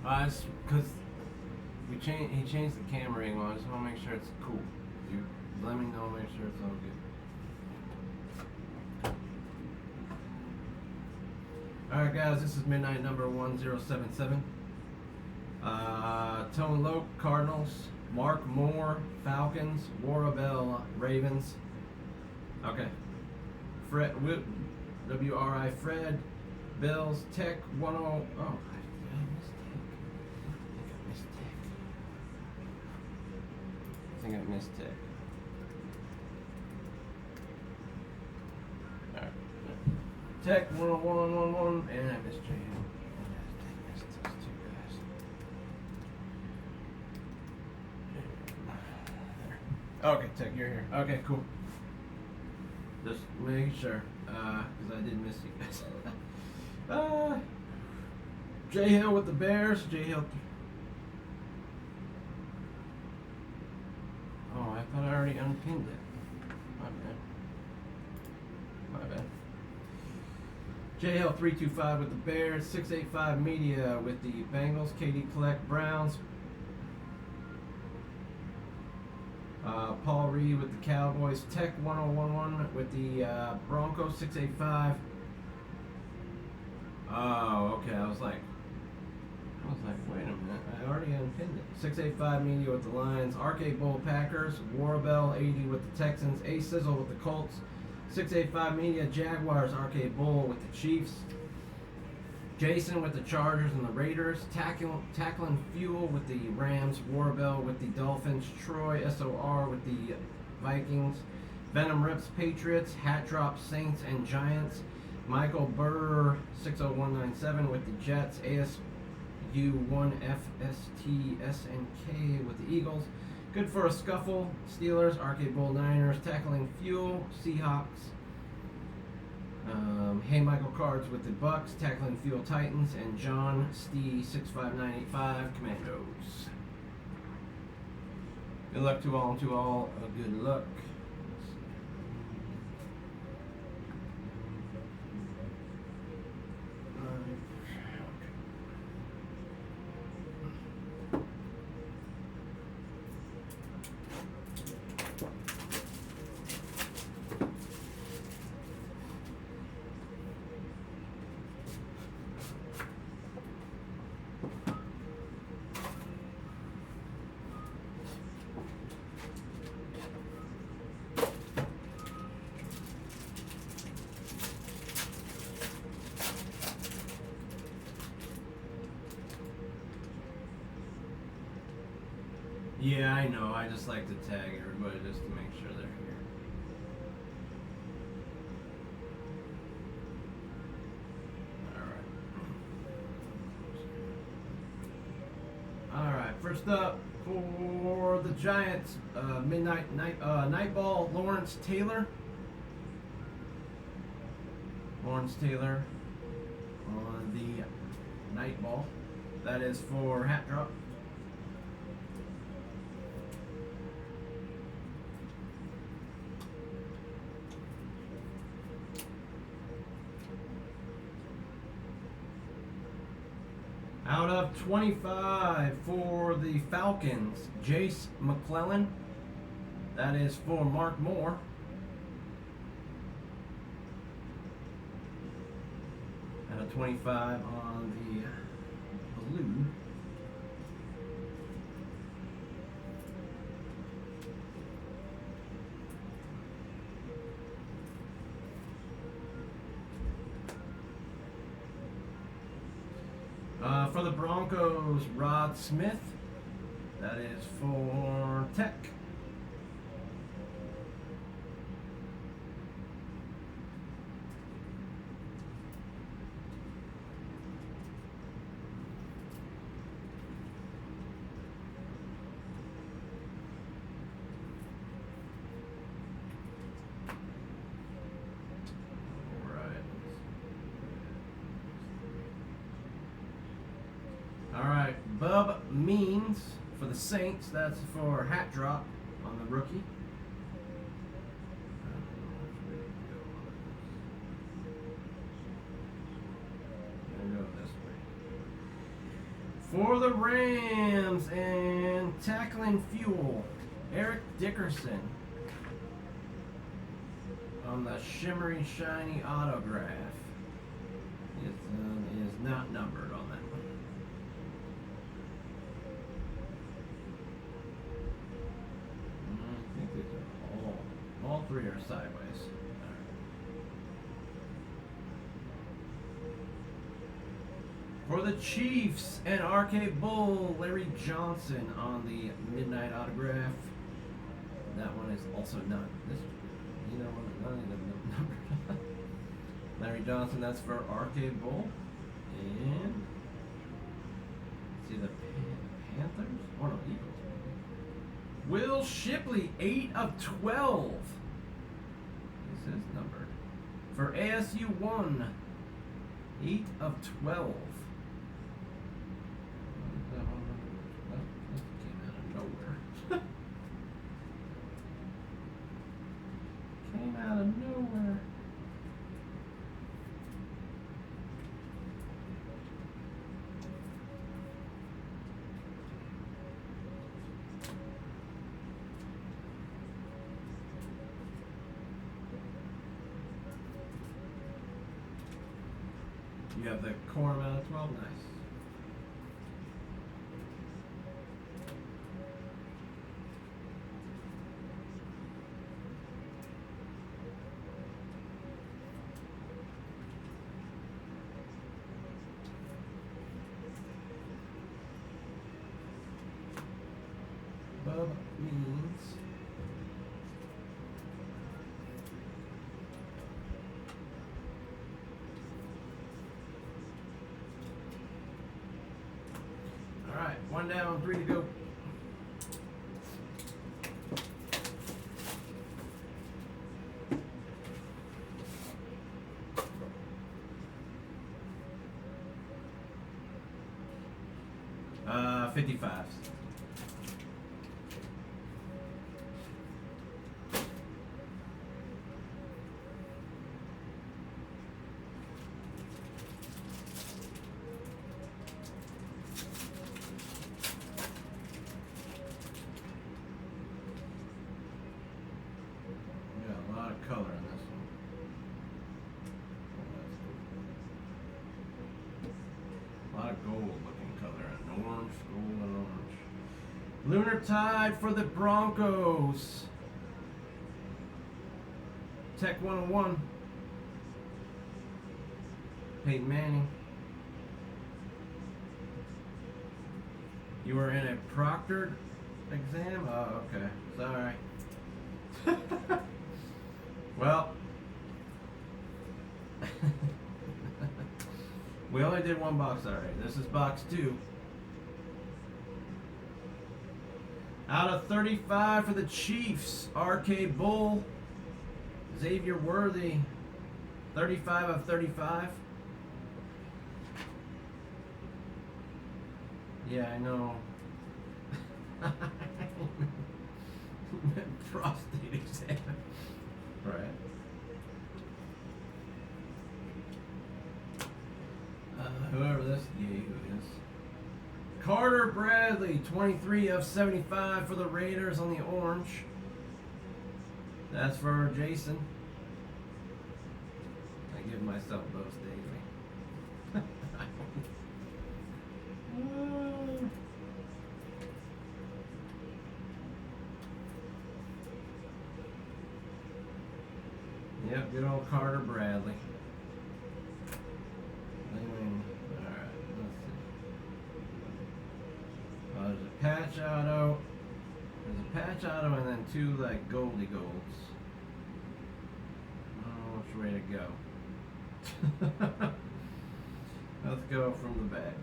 It's because he changed the camera angle. I just want to make sure it's cool. You let me know, make sure it's all good. Alright guys, this is midnight number 1077. Tone Loke, Cardinals. Mark Moore, Falcons. Warabell, Ravens. Okay. Fred, WRI, Fred. Bills, Tech, 10. Oh, I missed Tech. I think I missed Tech. Alright. Tech, 101, and I missed J. Okay, Tech, you're here. Okay, cool. Just making sure, because I did miss you guys. J Hill with the Bears. J Hill. Oh, I thought I already unpinned it. My bad. J Hill 325 with the Bears. 685 Media with the Bengals. KD Collect Browns. Paul Reed with the Cowboys. Tech 1011 with the Broncos. 685. Oh, okay. I was like, wait a minute. I already unpinned it. 685 Media with the Lions. Arcade Bowl Packers. Warabell 80 with the Texans. A Sizzle with the Colts. 685 Media Jaguars. Arcade Bowl with the Chiefs. Jason with the Chargers and the Raiders. Tackling Fuel with the Rams. Warabell with the Dolphins. Troy SOR with the Vikings. Venom Rips Patriots. Hat Drop Saints and Giants. Michael Burr 60197 with the Jets. ASU1FST SNK with the Eagles. Good for a Scuffle Steelers. Arcade Bowl Niners. Tackling Fuel Seahawks. Hey Michael Cards with the Bucks. Tackling Fuel Titans. And John Stee 65985 Commandos. Good luck to all. Good luck. Yeah, I know. I just like to tag everybody just to make sure they're here. Alright, first up for the Giants, night ball, Lawrence Taylor. Lawrence Taylor on the night ball. That is for Hat Drop. Out of 25 for the Falcons, Jace McClellan. That is for Mark Moore. Out of 25 on the blue. For the Broncos, Rod Smith. That is for Tech. Alright, Bub Means for the Saints. That's for Hat Drop on the rookie. For the Rams and tackling fuel, Eric Dickerson on the shimmery, shiny autograph. It is not numbered on that one. I think these are all three are sideways. For the Chiefs and RK Bull, Larry Johnson on the midnight autograph. That one is also not. This, you know, not even numbered. Larry Johnson, that's for RK Bull. And see the Panthers? Oh no, Eagles. Will Shipley, 8 of 12. This is numbered. For ASU 1, 8 of 12. Came out of nowhere. You have the quorum out of 12, nice. Bub means all right, 1 down, 3 to go. Uh, 55s. Color in this one. A lot of gold looking color and orange, gold and orange. Lunar Tide for the Broncos. Tech 101. Peyton Manning. You were in a proctored exam? Oh, okay. Sorry. Well, we only did one box already. This is box 2. Out of 35 for the Chiefs, RK Bull, Xavier Worthy, 35 of 35. Yeah, I know. Prostate exam. Right. Whoever this yahoo is. Carter Bradley, 23 of 75 for the Raiders on the orange. That's for Jason. I give myself those daily. Yep, good old Carter Bradley. Alright, let's see. There's a patch auto. There's a patch auto and then 2 like Goldie Golds. I don't know which way to go. Let's go from the back.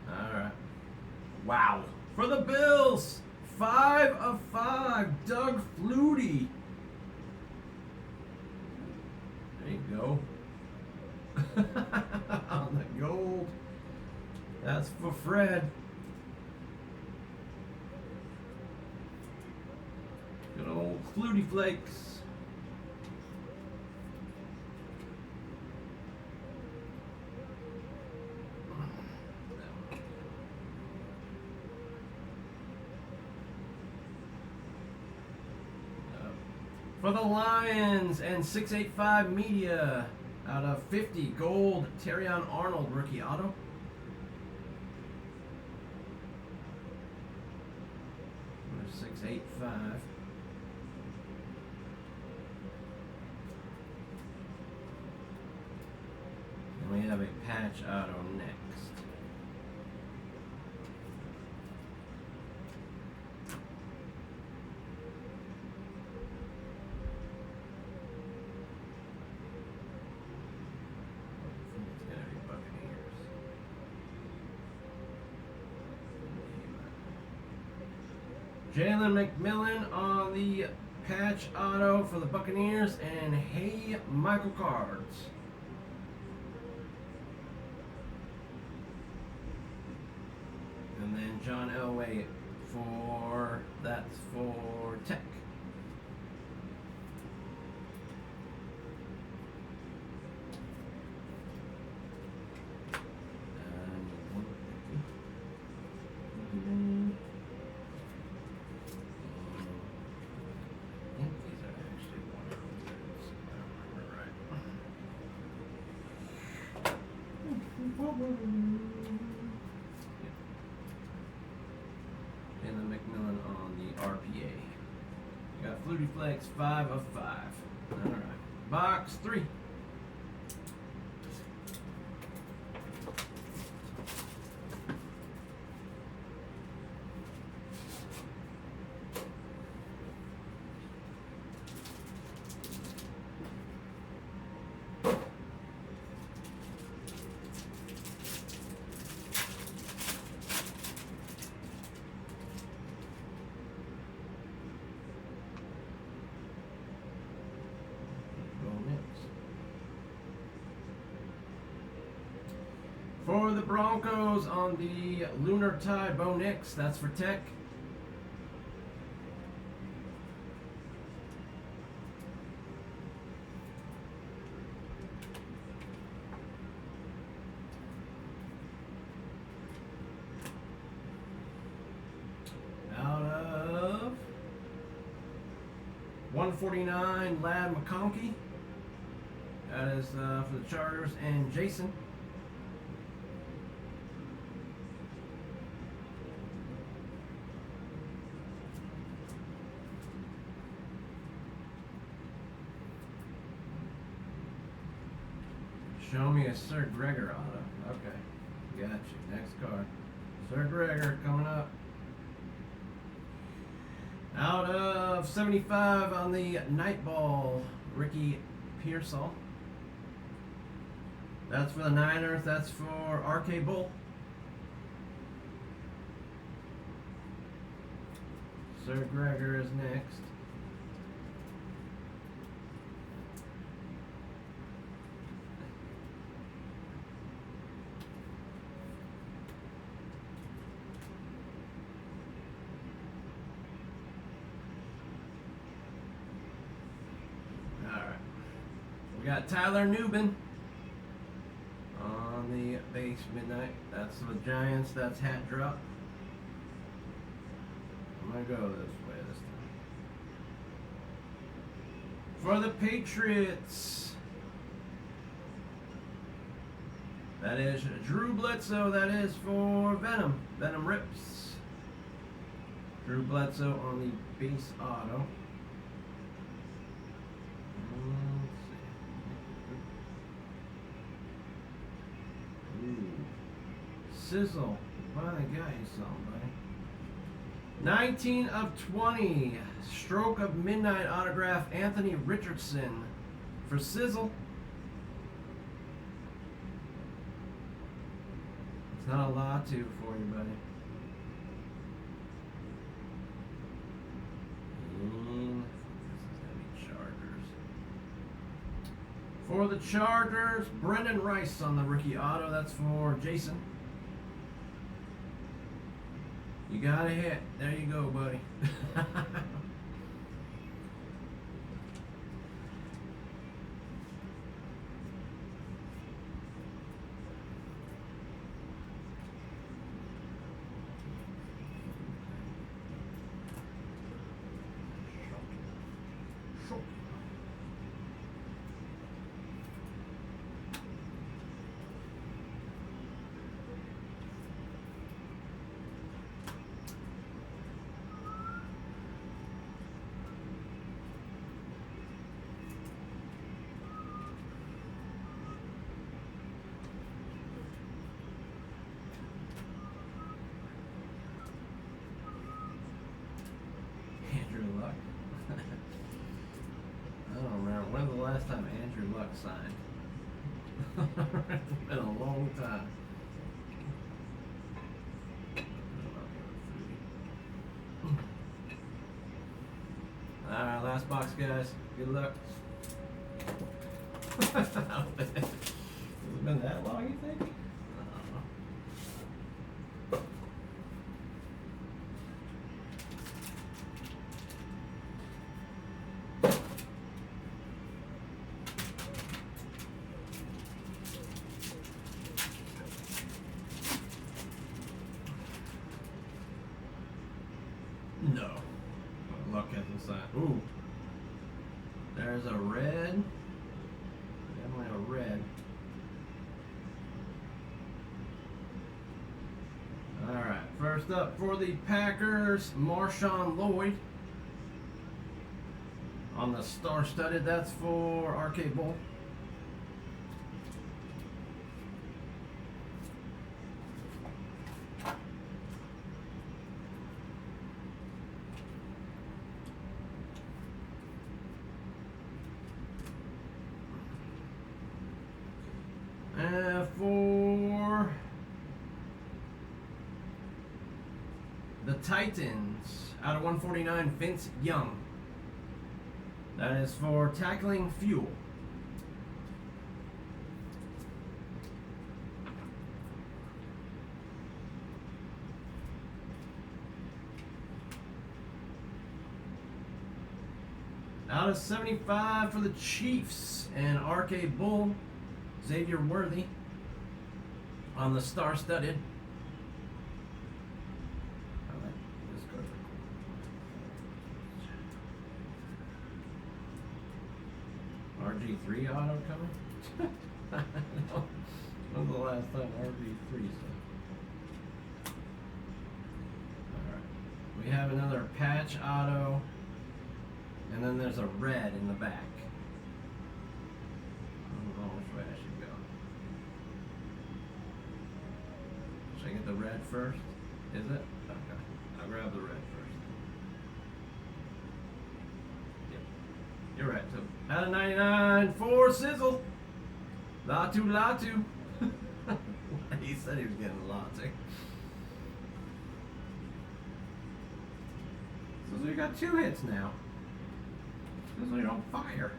Alright. Wow. For the Bills! 5 of 5. Doug Flutie. There you go. On the gold. That's for Fred. Good old Flutie Flakes. For the Lions and 685 Media out of 50 gold Terrion Arnold rookie auto. Number 685. And we have a patch auto next. Jalen McMillan on the patch auto for the Buccaneers, and hey, Michael cards. And then John Elway that's for Tech. Jalen McMillan on the RPA. You got Flutie Flex 5 of 5. Alright. Box 3. For the Broncos on the Lunar Tide, Bo Nix, that's for Tech. Out of 149, Ladd McConkey. That is for the Chargers, and Jason. Show me a Sir Gregor auto. Okay. Got you. Next card. Sir Gregor coming up. Out of 75 on the Nightball, Ricky Pearsall. That's for the Niners. That's for RK Bull. Sir Gregor is next. We got Tyler Nubin on the base midnight. That's the Giants. That's hat drop. I'm going to go this way this time. For the Patriots, that is Drew Bledsoe. That is for Venom. Venom Rips. Drew Bledsoe on the base auto. Sizzle. Finally got you somebody. 19 of 20. Stroke of Midnight autograph, Anthony Richardson for Sizzle. It's not a lot to for you, buddy. For the Chargers, Brendan Rice on the rookie auto. That's for Jason. You got a hit. There you go, buddy. Short. last time Andrew Luck signed? It's been a long time. Alright, last box, guys. Good luck. Has it been that long, you think? No. Luck hasn't signed. Ooh. There's a red. Definitely a red. Alright. First up for the Packers, Marshawn Lloyd. On the star-studded. That's for Arcade Bowl. For the Titans, out of 149, Vince Young. That is for Tackling Fuel. Out of 75 for the Chiefs and Arcade Bull, Xavier Worthy on the star-studded. RG3 auto coming? When's the last time RG3 stuff? Alright. We have another patch auto, and then there's a red in the back. I don't know which way I should go. Should I get the red first? Is it? Okay. I'll grab the red first. Yep. You're right, too. Out of 99 for Sizzle. Latu. He said he was getting a Latu. So you got 2 hits now. Sizzle, you're on fire.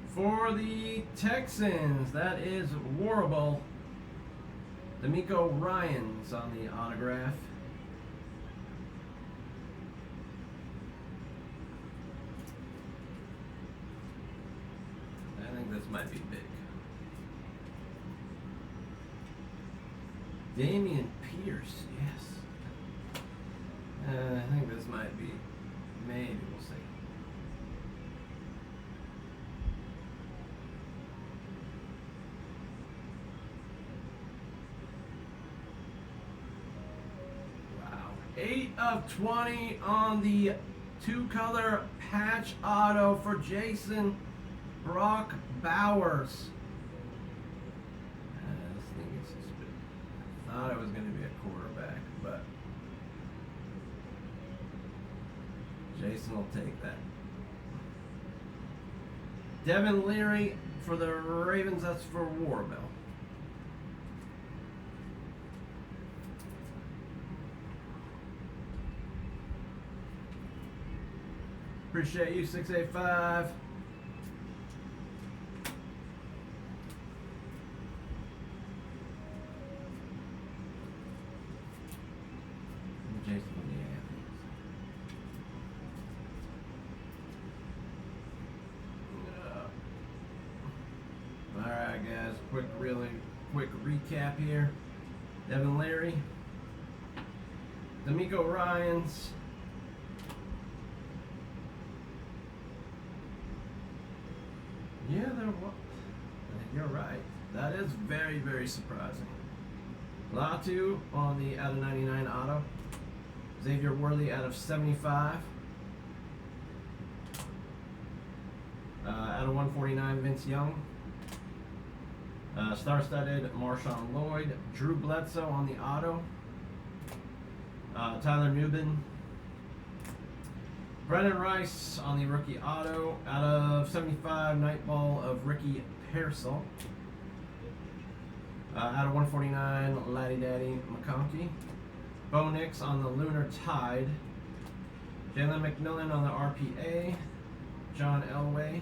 For the Texans, that is Warable. D'Amico Ryans on the autograph. I think this might be big. Damian Pierce, yes. I think this might be, maybe, we'll see. Wow. 8 of 20 on the 2-color patch auto for Jason Brock Bowers. Thought it was going to be a quarterback, but Jason will take that. Devin Leary for the Ravens, that's for Warbell. Appreciate you, 685. Alright guys, quick recap here. Devin Leary, D'Amico Ryans, yeah, you're right. That is very, very surprising. Latu on the out of 99 auto. Xavier Worthy out of 75. Out of 149, Vince Young. Star-studded Marshawn Lloyd, Drew Bledsoe on the auto, Tyler Nubin, Brennan Rice on the rookie auto, out of 75, Nightball of Ricky Pearsall. Out of 149, Laddie Daddy McConkey. Bo Nix on the Lunar Tide. Jalen McMillan on the RPA. John Elway.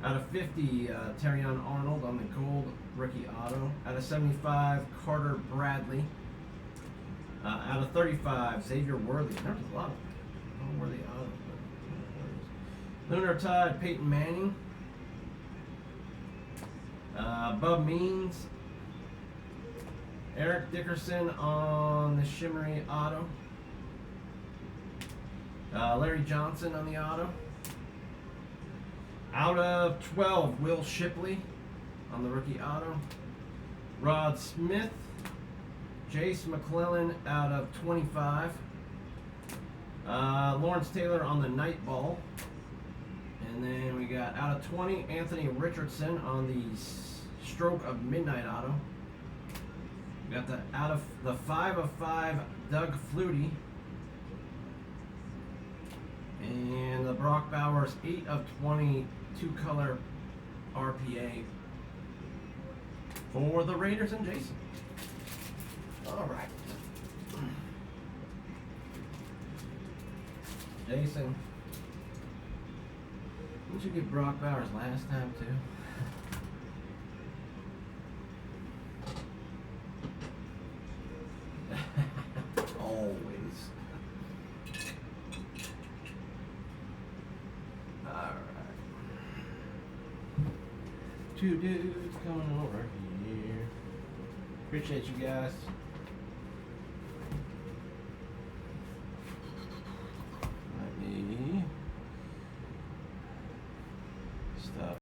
Out of 50, Terrion Arnold on the gold rookie auto. Out of 75, Carter Bradley. Out of 35, Xavier Worthy. There's a lot of Worthy autos. Lunar Tide, Peyton Manning. Bub Means. Eric Dickerson on the shimmery auto. Larry Johnson on the auto. Out of 12, Will Shipley on the rookie auto. Rod Smith. Jace McClellan out of 25. Lawrence Taylor on the night ball. And then we got out of 20, Anthony Richardson on the stroke of midnight auto. We got the out of the 5 of 5, Doug Flutie. And the Brock Bowers 8 of 20, two-color RPA for the Raiders and Jason. All right. Jason, didn't you get Brock Bowers last time too? Always. Alright. Two dudes coming over here. Appreciate you guys. Let me stop.